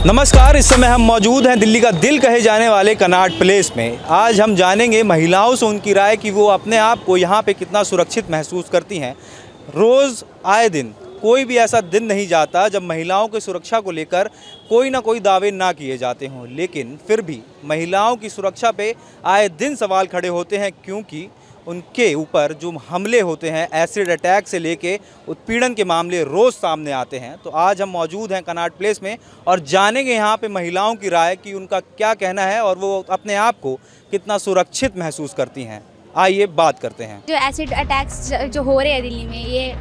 नमस्कार। इस समय हम मौजूद हैं दिल्ली का दिल कहे जाने वाले कनॉट प्लेस में। आज हम जानेंगे महिलाओं से उनकी राय कि वो अपने आप को यहाँ पे कितना सुरक्षित महसूस करती हैं। रोज़ आए दिन कोई भी ऐसा दिन नहीं जाता जब महिलाओं की सुरक्षा को लेकर कोई ना कोई दावे ना किए जाते हों, लेकिन फिर भी महिलाओं की सुरक्षा पे आए दिन सवाल खड़े होते हैं, क्योंकि उनके ऊपर जो हमले होते हैं, एसिड अटैक से लेके उत्पीड़न के मामले रोज़ सामने आते हैं। तो आज हम मौजूद हैं कनॉट प्लेस में और जानेंगे यहाँ पे महिलाओं की राय कि उनका क्या कहना है और वो अपने आप को कितना सुरक्षित महसूस करती हैं। आइए बात करते हैं। जो एसिड अटैक्स जो हो रहे हैं दिल्ली में, ये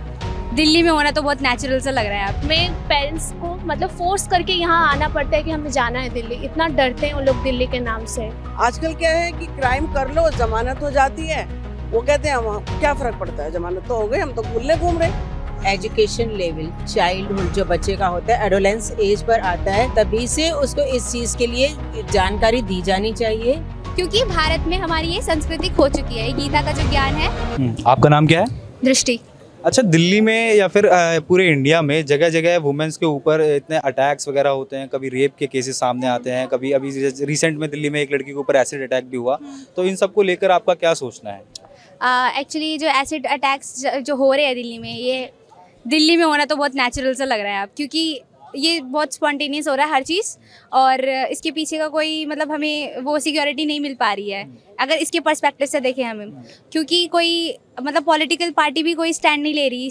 दिल्ली में होना तो बहुत नेचुरल सा लग रहा है। हमें पेरेंट्स को मतलब फोर्स करके यहाँ आना पड़ता है कि हमें जाना है दिल्ली। इतना डरते हैं उन लोग दिल्ली के नाम से। आजकल क्या है कि क्राइम कर लो जमानत हो जाती है, वो कहते हैं हम क्या फर्क पड़ता है, जमानत तो हो गई, हम तो भूलने घूम रहे। एजुकेशन लेवल, चाइल्डहुड जो बच्चे का होता है, एडोलेंस एज पर आता है, तभी से उसको इस चीज के लिए जानकारी दी जानी चाहिए, क्योंकि भारत में हमारी ये संस्कृति खो चुकी है। गीता का जो ज्ञान है। आपका नाम क्या है? दृष्टि। अच्छा, दिल्ली में या फिर पूरे इंडिया में जगह जगह वुमेन्स के ऊपर इतने अटैक्स वगैरह होते हैं, कभी रेप के केसेस सामने आते हैं, कभी अभी रिसेंट में दिल्ली में एक लड़की के ऊपर एसिड अटैक भी हुआ। तो इन सब को लेकर आपका क्या सोचना है? एक्चुअली जो एसिड अटैक्स जो हो रहे हैं दिल्ली में, ये दिल्ली में होना तो बहुत नेचुरल सा लग रहा है अब, क्योंकि ये बहुत स्पॉन्टेनियस हो रहा है हर चीज़, और इसके पीछे का कोई मतलब हमें वो सिक्योरिटी नहीं मिल पा रही है अगर इसके पर्सपेक्टिव से देखें हमें, क्योंकि कोई मतलब पॉलिटिकल पार्टी भी कोई स्टैंड नहीं ले रही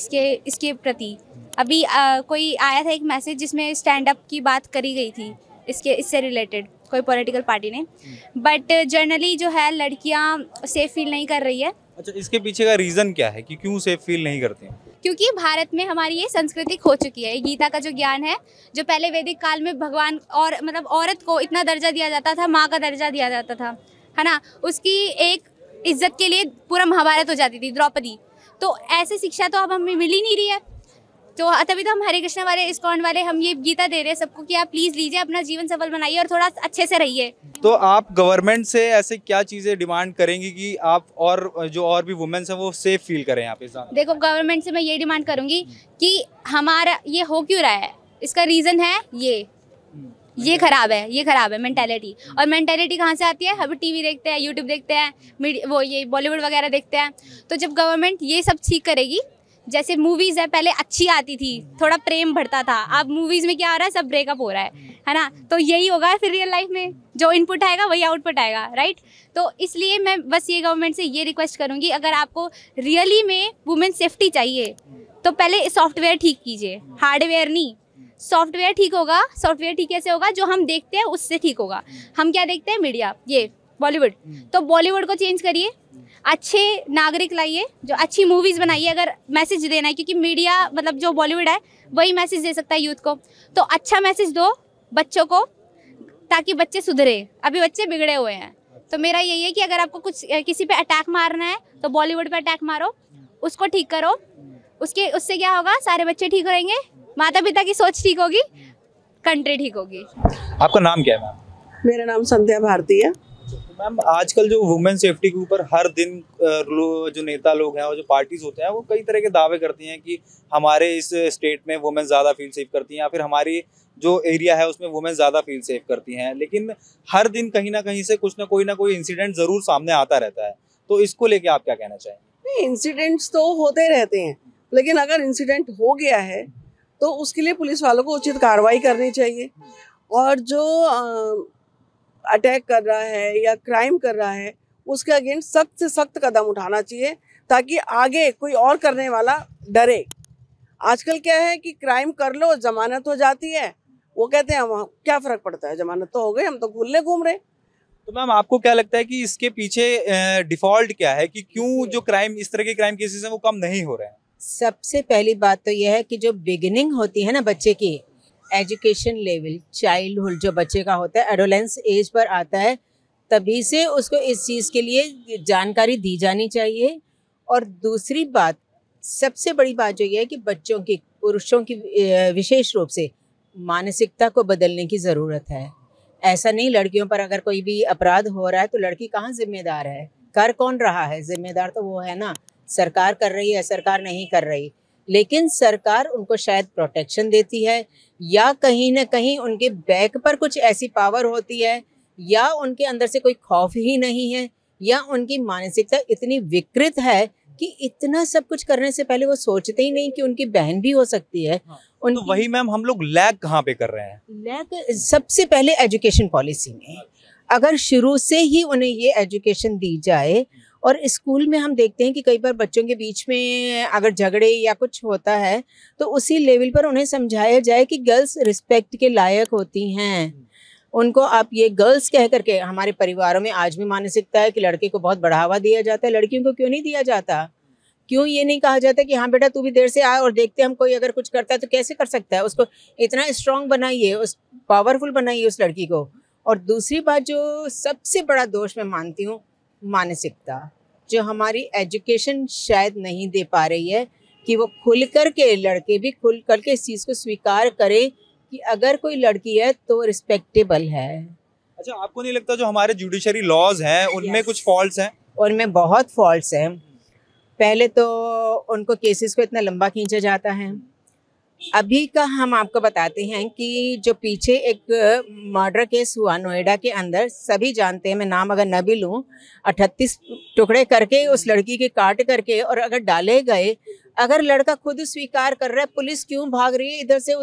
इसके प्रति। अभी कोई आया था एक मैसेज जिसमें स्टैंड अप की बात करी गई थी इससे रिलेटेड कोई पॉलिटिकल पार्टी ने, बट जनरली जो है लड़कियां सेफ फील नहीं कर रही है। अच्छा, इसके पीछे का रीज़न क्या है कि क्यों सेफ फील नहीं करती हैं? क्योंकि भारत में हमारी ये संस्कृति खो चुकी है। गीता का जो ज्ञान है, जो पहले वैदिक काल में भगवान और मतलब औरत को इतना दर्जा दिया जाता था, माँ का दर्जा दिया जाता था, है ना, उसकी एक इज्जत के लिए पूरा महाभारत हो जाती थी, द्रौपदी। तो ऐसी शिक्षा तो अब हमें मिल ही नहीं रही है। तो तभी तो हम हरे कृष्ण वाले, इस्कॉन वाले, हम ये गीता दे रहे हैं सबको कि आप प्लीज़ लीजिए, अपना जीवन सफल बनाइए और थोड़ा अच्छे से रहिए। तो आप गवर्नमेंट से ऐसे क्या चीज़ें डिमांड करेंगी कि आप और जो और भी वुमेन्स हैं वो सेफ फील करें यहाँ पे? देखो, गवर्नमेंट से मैं ये डिमांड करूँगी कि हमारा ये हो क्यों रहा है, इसका रीज़न है ये खराब है मेंटालिटी। और मेंटालिटी कहाँ से आती है? हम टीवी देखते हैं, यूट्यूब देखते हैं, ये बॉलीवुड वगैरह देखते हैं। तो जब गवर्नमेंट ये सब ठीक करेगी, जैसे मूवीज़ है पहले अच्छी आती थी, थोड़ा प्रेम बढ़ता था, अब मूवीज़ में क्या हो रहा है, सब ब्रेकअप हो रहा है ना। तो यही होगा फिर रियल लाइफ में, जो इनपुट आएगा वही आउटपुट आएगा, राइट। तो इसलिए मैं बस ये गवर्नमेंट से ये रिक्वेस्ट करूँगी, अगर आपको रियली में वुमेन सेफ्टी चाहिए तो पहले सॉफ्टवेयर ठीक कीजिए, हार्डवेयर नहीं। सॉफ्टवेयर ठीक होगा, सॉफ्टवेयर ठीक कैसे होगा? जो हम देखते हैं उससे ठीक होगा। हम क्या देखते हैं? मीडिया, ये बॉलीवुड, तो बॉलीवुड को चेंज करिए, अच्छे नागरिक लाइए, जो अच्छी मूवीज़ बनाइए। अगर मैसेज देना है, क्योंकि मीडिया मतलब जो बॉलीवुड है वही मैसेज दे सकता है यूथ को, तो अच्छा मैसेज दो बच्चों को, ताकि बच्चे सुधरे। अभी बच्चे बिगड़े हुए हैं। तो मेरा यही है कि अगर आपको कुछ किसी पे अटैक मारना है तो बॉलीवुड पे अटैक मारो, उसको ठीक करो, उससे क्या होगा? सारे बच्चे ठीक रहेंगे, माता पिता की सोच ठीक होगी, कंट्री ठीक होगी। आपका नाम क्या है मैम? मेरा नाम संध्या भारती है। मैम, आजकल जो वुमेन सेफ्टी के ऊपर हर दिन जो नेता लोग हैं और जो पार्टीज होते हैं वो कई तरह के दावे करती हैं कि हमारे इस स्टेट में वुमेन ज़्यादा फील सेफ करती हैं, या फिर हमारी जो एरिया है उसमें वुमेन ज़्यादा फील सेफ करती हैं, लेकिन हर दिन कहीं ना कहीं से कुछ ना कोई इंसिडेंट ज़रूर सामने आता रहता है। तो इसको लेके आप क्या कहना चाहेंगे? इंसिडेंट्स तो होते रहते हैं, लेकिन अगर इंसिडेंट हो गया है तो उसके लिए पुलिस वालों को उचित कार्रवाई करनी चाहिए, और जो अटैक कर रहा है या क्राइम कर रहा है उसके अगेंस्ट सख्त से सख्त कदम उठाना चाहिए, ताकि आगे कोई और करने वाला डरे। आजकल क्या है कि क्राइम कर लो जमानत हो जाती है, वो कहते हैं हम क्या फर्क पड़ता है, जमानत तो हो गई, हम तो भूलने घूम रहे। तो मैम, आपको क्या लगता है कि इसके पीछे डिफॉल्ट क्या है कि क्यों जो क्राइम, इस तरह के क्राइम केसेस हैं वो कम नहीं हो रहे हैं? सबसे पहली बात तो यह है कि जो बिगिनिंग होती है ना बच्चे की, एजुकेशन लेवल, चाइल्डहुड जो बच्चे का होता है, एडोलेंस एज पर आता है, तभी से उसको इस चीज़ के लिए जानकारी दी जानी चाहिए। और दूसरी बात, सबसे बड़ी बात जो ये है कि बच्चों की, पुरुषों की विशेष रूप से मानसिकता को बदलने की ज़रूरत है। ऐसा नहीं लड़कियों पर अगर कोई भी अपराध हो रहा है तो लड़की कहाँ जिम्मेदार है? कर कौन रहा है? जिम्मेदार तो वो है ना, सरकार कर रही है, सरकार नहीं कर रही। लेकिन सरकार उनको शायद प्रोटेक्शन देती है, या कहीं ना कहीं उनके बैक पर कुछ ऐसी पावर होती है, या उनके अंदर से कोई खौफ ही नहीं है, या उनकी मानसिकता इतनी विकृत है कि इतना सब कुछ करने से पहले वो सोचते ही नहीं कि उनकी बहन भी हो सकती है। तो वही मैम, हम लोग लैग कहाँ पे कर रहे हैं? लैग सबसे पहले एजुकेशन पॉलिसी में, अगर शुरू से ही उन्हें ये एजुकेशन दी जाए, और स्कूल में हम देखते हैं कि कई बार बच्चों के बीच में अगर झगड़े या कुछ होता है तो उसी लेवल पर उन्हें समझाया जाए कि गर्ल्स रिस्पेक्ट के लायक होती हैं। उनको आप ये गर्ल्स कह करके, हमारे परिवारों में आज भी मानसिकता है कि लड़के को बहुत बढ़ावा दिया जाता है, लड़कियों को क्यों नहीं दिया जाता? क्यों ये नहीं कहा जाता कि हाँ बेटा तू भी देर से आ और देखते हम कोई अगर कुछ करता है तो कैसे कर सकता है? उसको इतना स्ट्रांग बनाइए, उस पावरफुल बनाइए उस लड़की को। और दूसरी बात जो सबसे बड़ा दोष मैं मानती हूँ, मानसिकता, जो हमारी एजुकेशन शायद नहीं दे पा रही है कि वो खुल कर के, लड़के भी खुल कर के इस चीज़ को स्वीकार करें कि अगर कोई लड़की है तो रिस्पेक्टेबल है। अच्छा, आपको नहीं लगता जो हमारे जुडिशरी लॉज हैं उनमें कुछ फॉल्ट्स हैं? उनमें बहुत फॉल्ट्स हैं। पहले तो उनको केसेस को इतना लंबा खींचा जाता है। अभी का हम आपको बताते हैं कि जो पीछे एक मर्डर केस हुआ नोएडा के अंदर, सभी जानते हैं, मैं नाम अगर न भी लूँ, 38 टुकड़े करके उस लड़की के काट करके और अगर डाले गए, अगर लड़का खुद स्वीकार कर रहा है, पुलिस क्यों भाग रही है इधर से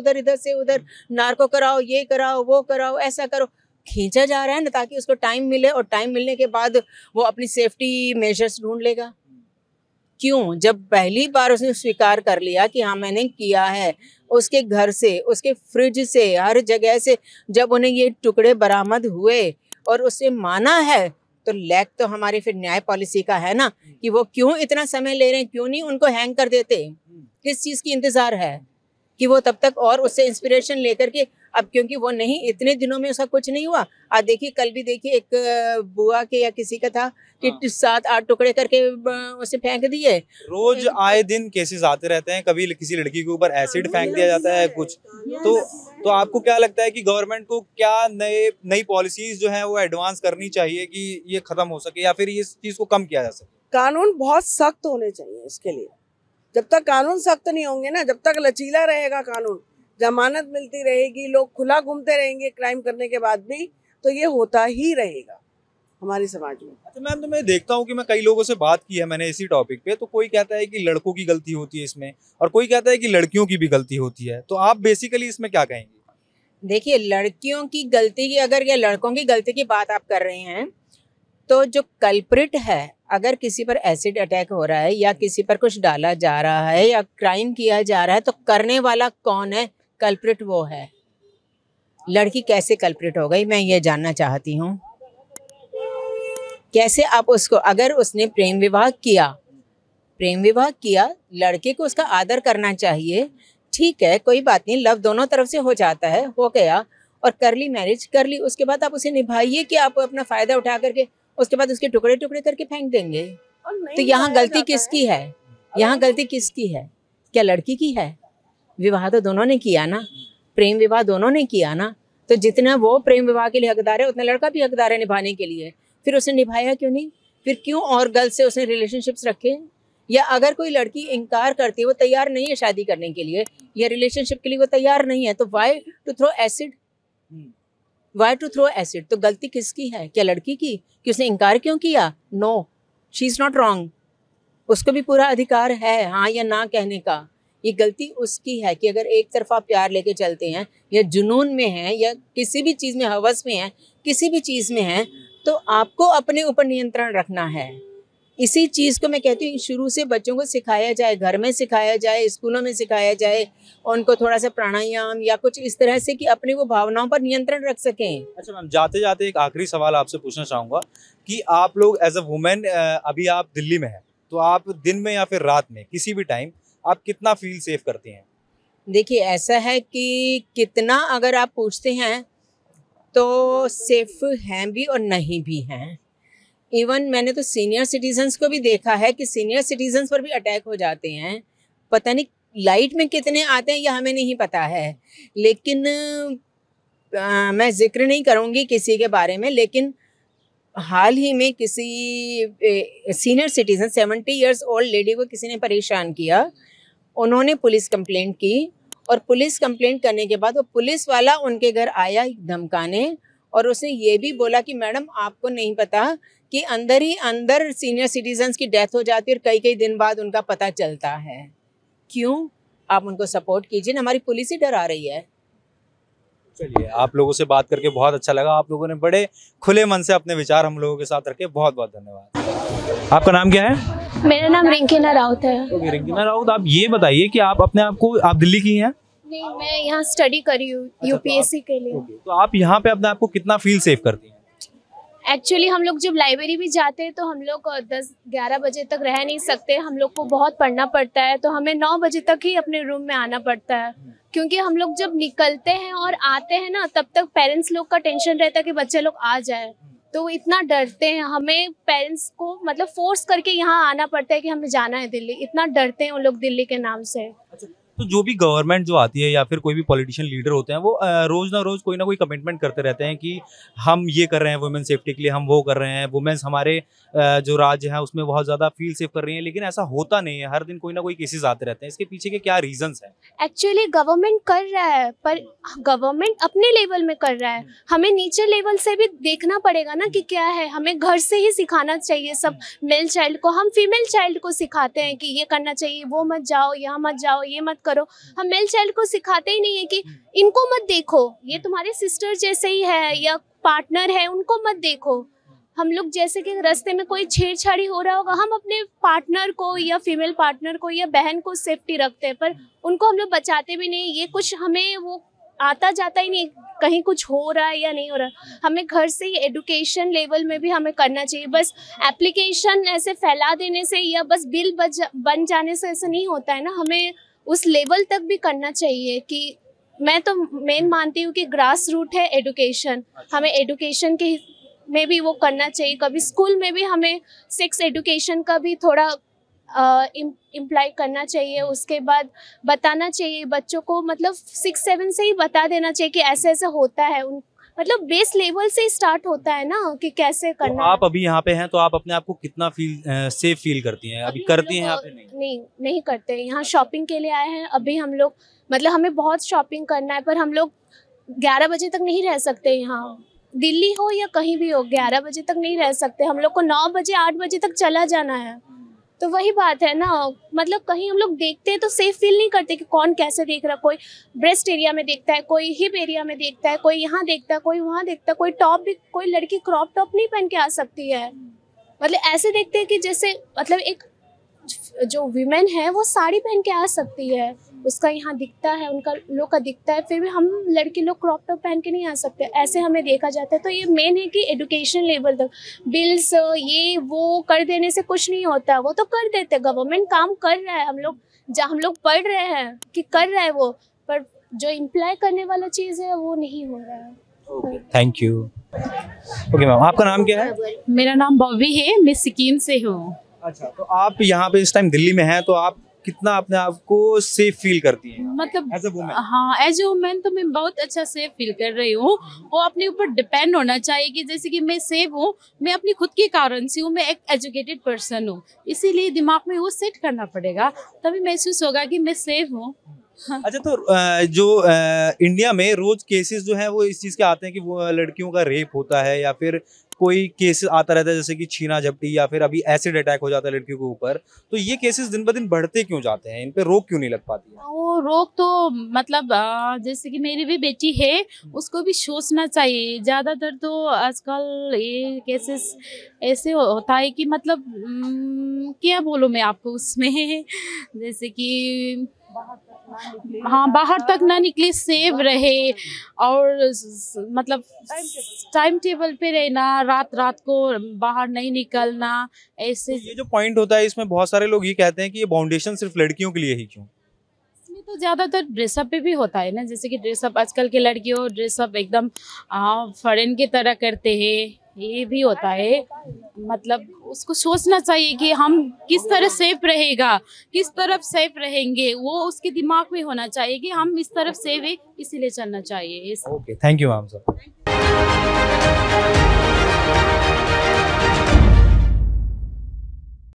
उधर, नार्को कराओ, ये कराओ, वो कराओ, ऐसा करो, खींचा जा रहा है ना ताकि उसको टाइम मिले, और टाइम मिलने के बाद वो अपनी सेफ्टी मेजर्स ढूंढ लेगा। क्यों? जब पहली बार उसने स्वीकार कर लिया कि हाँ मैंने किया है, उसके घर से, उसके फ्रिज से, हर जगह से जब उन्हें ये टुकड़े बरामद हुए और उसे माना है, तो लैग तो हमारी फिर न्याय पॉलिसी का है ना कि वो क्यों इतना समय ले रहे हैं, क्यों नहीं उनको हैंग कर देते? किस चीज़ की इंतज़ार है कि वो तब तक और उससे इंस्पिरेशन लेकर के, अब क्योंकि वो नहीं, इतने दिनों में उसका कुछ नहीं हुआ। आज देखिए, कल भी देखिए एक बुआ के या किसी का था कि 7-8 टुकड़े करके उसे फेंक दिए। रोज आए दिन केसेस आते रहते हैं, कभी किसी लड़की के ऊपर एसिड फेंक दिया जाता है कुछ। तो आपको क्या लगता है कि गवर्नमेंट को क्या नई पॉलिसीज जो है वो एडवांस करनी चाहिए कि ये खत्म हो सके, या फिर इस चीज को कम किया जा सके? कानून बहुत सख्त होने चाहिए इसके लिए। जब तक कानून सख्त नहीं होंगे ना, जब तक लचीला रहेगा कानून, जमानत मिलती रहेगी, लोग खुला घूमते रहेंगे क्राइम करने के बाद भी, तो ये होता ही रहेगा हमारे समाज में। अच्छा मैम, तो मैं देखता हूँ कि मैं कई लोगों से बात की है मैंने इसी टॉपिक पे, तो कोई कहता है कि लड़कों की गलती होती है इसमें, और कोई कहता है कि लड़कियों की भी गलती होती है। तो आप बेसिकली इसमें क्या कहेंगे? देखिए, लड़कियों की गलती की अगर, या लड़कों की गलती की बात आप कर रहे हैं, तो जो कल्प्रिट है, अगर किसी पर एसिड अटैक हो रहा है या किसी पर कुछ डाला जा रहा है या क्राइम किया जा रहा है, तो करने वाला कौन है? कल्प्रिट वो है। लड़की कैसे कल्प्रिट हो गई, मैं ये जानना चाहती हूँ। कैसे आप उसको, अगर उसने प्रेम विवाह किया, लड़के को उसका आदर करना चाहिए, ठीक है, कोई बात नहीं, लव दोनों तरफ से हो जाता है, हो गया, और कर ली मैरिज, कर ली, उसके बाद आप उसे निभाइए कि आप अपना फायदा उठा करके उसके बाद उसके टुकड़े टुकड़े करके फेंक देंगे। तो यहाँ गलती किसकी है? यहाँ गलती किसकी है? क्या लड़की की है? विवाह तो दोनों ने किया ना, प्रेम विवाह दोनों ने किया ना, तो जितना वो प्रेम विवाह के लिए हकदार है उतना लड़का भी हकदार है निभाने के लिए। फिर उसने निभाया क्यों नहीं? फिर क्यों और गर्ल से उसने रिलेशनशिप्स रखे? या अगर कोई लड़की इनकार करती है, वो तैयार नहीं है शादी करने के लिए या रिलेशनशिप के लिए वो तैयार नहीं है, तो why to throw acid? Why to throw acid? तो गलती किसकी है? क्या लड़की की कि उसने इनकार क्यों किया? No, she is not wrong, उसको भी पूरा अधिकार है हाँ या ना कहने का। ये गलती उसकी है कि अगर एक तरफा प्यार लेके चलते हैं या जुनून में हैं या किसी भी चीज़ में हवस में हैं, किसी भी चीज़ में हैं, तो आपको अपने ऊपर नियंत्रण रखना है। इसी चीज़ को मैं कहती हूँ शुरू से बच्चों को सिखाया जाए, घर में सिखाया जाए, स्कूलों में सिखाया जाए, उनको थोड़ा सा प्राणायाम या कुछ इस तरह से कि अपनी वो भावनाओं पर नियंत्रण रख सकें। अच्छा मैम, जाते जाते एक आखिरी सवाल आपसे पूछना चाहूँगा कि आप लोग एज अ वुमेन, अभी आप दिल्ली में हैं, तो आप दिन में या फिर रात में किसी भी टाइम आप कितना फील सेफ करती हैं? देखिए, ऐसा है कि कितना अगर आप पूछते हैं तो सेफ हैं भी और नहीं भी हैं। इवन मैंने तो सीनियर सिटीजन्स को भी देखा है कि सीनियर सिटीजन्स पर भी अटैक हो जाते हैं। पता नहीं लाइट में कितने आते हैं या हमें नहीं पता है, लेकिन मैं जिक्र नहीं करूँगी किसी के बारे में, लेकिन हाल ही में किसी senior citizen 70 years old lady को किसी ने परेशान किया, उन्होंने पुलिस कंप्लेंट की और पुलिस कंप्लेंट करने के बाद वो पुलिस वाला उनके घर आया धमकाने, और उसने ये भी बोला कि मैडम आपको नहीं पता कि अंदर ही अंदर सीनियर सिटीजन्स की डेथ हो जाती है और कई कई दिन बाद उनका पता चलता है। क्यों? आप उनको सपोर्ट कीजिए, हमारी पुलिस ही डरा रही है। चलिए, आप लोगों से बात करके बहुत अच्छा लगा। आप लोगों ने बड़े खुले मन से अपने विचार हम लोगों के साथ रखे। बहुत बहुत धन्यवाद। आपका नाम क्या है? मेरा नाम रिंकीना राउत है। ओके, रिंकीना राउत, आप ये बताइए कि आप अपने आप को, आप दिल्ली की हैं? नहीं, मैं यहाँ स्टडी करी हूँ यूपीएससी के लिए। तो आप यहाँ पे अपने आप को कितना फील सेफ करती हैं? एक्चुअली हम लोग जब लाइब्रेरी भी जाते हैं तो हम लोग 10-11 बजे तक रह नहीं सकते, हम लोग को बहुत पढ़ना पड़ता है, तो हमें 9 बजे तक ही अपने रूम में आना पड़ता है। क्योंकि हम लोग जब निकलते हैं और आते हैं ना, तब तक पेरेंट्स लोग का टेंशन रहता है कि बच्चे लोग आ जाए, तो वो इतना डरते हैं। हमें पेरेंट्स को मतलब फोर्स करके यहाँ आना पड़ता है कि हमें जाना है दिल्ली, इतना डरते हैं उन लोग दिल्ली के नाम से। तो जो भी गवर्नमेंट जो आती है या फिर कोई भी पॉलिटिशियन लीडर होते हैं, वो रोज ना रोज कोई ना कोई कमिटमेंट करते रहते हैं कि हम ये कर रहे हैं वुमेन सेफ्टी के लिए, हम वो कर रहे हैं, वुमेन्स हमारे जो राज्य है उसमें बहुत ज़्यादा फील सेफ कर रही हैं, लेकिन ऐसा होता नहीं है। हर दिन कोई ना कोई केसेस आते रहते हैं। इसके पीछे के क्या रीजंस हैं? एक्चुअली गवर्नमेंट कर रहा है, पर गवर्नमेंट अपने लेवल में कर रहा है, हमें नीचे लेवल से भी देखना पड़ेगा ना कि क्या है। हमें घर से ही सिखाना चाहिए सब मेल चाइल्ड को। हम फीमेल चाइल्ड को सिखाते हैं कि ये करना चाहिए, वो मत जाओ, यहाँ मत जाओ, ये मत करो। हम मेल चाइल्ड को सिखाते ही नहीं है कि इनको मत देखो, ये तुम्हारे सिस्टर जैसे ही है या पार्टनर है, उनको मत देखो। हम लोग जैसे कि रास्ते में कोई छेड़छाड़ी हो रहा होगा, हम अपने पार्टनर को या फीमेल पार्टनर को या बहन को सेफ्टी रखते हैं, पर उनको हम लोग बचाते भी नहीं। ये कुछ हमें वो आता जाता ही नहीं, कहीं कुछ हो रहा है या नहीं हो रहा। हमें घर से ही एजुकेशन लेवल में भी हमें करना चाहिए। बस एप्लीकेशन ऐसे फैला देने से या बस बिल बन जाने से ऐसा नहीं होता है ना, हमें उस लेवल तक भी करना चाहिए। कि मैं तो मेन मानती हूँ कि ग्रास रूट है एजुकेशन, हमें एजुकेशन के में भी वो करना चाहिए। कभी स्कूल में भी हमें सेक्स एजुकेशन का भी थोड़ा इम्प्लाई करना चाहिए। उसके बाद बताना चाहिए बच्चों को, मतलब 6-7 से ही बता देना चाहिए कि ऐसे ऐसे होता है। मतलब बेस लेवल से स्टार्ट होता है ना कि कैसे करना। तो आप अभी यहाँ पे हैं, तो आप अपने आप को कितना सेफ फील करती हैं? अभी करती हैं यहाँ पे? नहीं करते। यहाँ शॉपिंग के लिए आए हैं अभी हम लोग, मतलब हमें बहुत शॉपिंग करना है, पर हम लोग 11 बजे तक नहीं रह सकते यहाँ, दिल्ली हो या कहीं भी हो, 11 बजे तक नहीं रह सकते। हम लोग को 9 बजे 8 बजे तक चला जाना है। तो वही बात है ना, मतलब कहीं हम लोग देखते हैं तो सेफ फील नहीं करते कि कौन कैसे देख रहा है। कोई ब्रेस्ट एरिया में देखता है, कोई हिप एरिया में देखता है, कोई यहाँ देखता है, कोई वहाँ देखता है, कोई टॉप भी, कोई लड़की क्रॉप टॉप नहीं पहन के आ सकती है। मतलब ऐसे देखते हैं कि जैसे मतलब एक जो वीमेन है वो साड़ी पहन के आ सकती है, उसका यहाँ दिखता है, उनका लोग का दिखता है, फिर भी हम लड़के लोग क्रॉप टॉप पहन के नहीं आ सकते, ऐसे हमें देखा जाता है। तो ये मेन है कि एजुकेशन लेवल तक बिल्स ये वो कर देने से कुछ नहीं होता। वो तो कर देते, गवर्नमेंट काम कर रहा है, हम लोग पढ़ रहे हैं कि कर रहा है वो, पर जो इम्प्लाई करने वाला चीज़ है वो नहीं हो रहा है। Thank you. ओके मैम, आपका नाम क्या है? मेरा नाम बॉबी है, मैं सिक्किम से हूँ। अच्छा, तो आप यहाँ पे इस टाइम दिल्ली में हैं, तो आप कितना अपने आप को सेफ फील करती हैं? मतलब एज अ वुमन? हाँ, एज ए वुमेन तो मैं बहुत अच्छा सेफ फील कर रही हूँ। वो अपने ऊपर डिपेंड होना चाहिए कि जैसे कि मैं सेफ हूँ, मैं अपनी खुद के कारण से हूँ, मैं एक एजुकेटेड पर्सन हूँ, इसीलिए दिमाग में वो सेट करना पड़ेगा, तभी महसूस होगा कि मैं सेफ हूँ। अच्छा, तो जो इंडिया में रोज केसेस जो हैं वो इस चीज़ के आते हैं कि वो लड़कियों का रेप होता है या फिर कोई केस आता रहता है, जैसे कि छीना झपटी या फिर अभी एसिड अटैक हो जाता है लड़कियों के ऊपर। तो ये केसेस दिन ब दिन बढ़ते क्यों जाते हैं? इन पे रोक क्यों नहीं लग पाती है? वो रोक तो मतलब जैसे कि मेरी भी बेटी है, उसको भी सोचना चाहिए। ज़्यादातर तो आजकल ये केसेस ऐसे होता है कि मतलब क्या बोलूँ मैं आपको उसमें जैसे कि हाँ, बाहर तक ना निकले, सेव रहे, और मतलब टाइम टेबल पे रहना, रात को बाहर नहीं निकलना। ऐसे तो ये जो पॉइंट होता है, इसमें बहुत सारे लोग ये कहते हैं कि ये फाउंडेशन सिर्फ लड़कियों के लिए ही क्यों? इसमें तो ज़्यादातर ड्रेसअप पे भी होता है ना, जैसे कि ड्रेसअप आजकल के लड़कियों ड्रेसअप एकदम फॉरेन की तरह करते हैं, ये भी होता है। मतलब उसको सोचना चाहिए कि हम किस तरह सेफ रहेगा, किस तरफ सेफ रहेंगे, वो उसके दिमाग में होना चाहिए कि हम इस तरफ सेफ है, इसीलिए चलना चाहिए। Okay, thank you ma'am.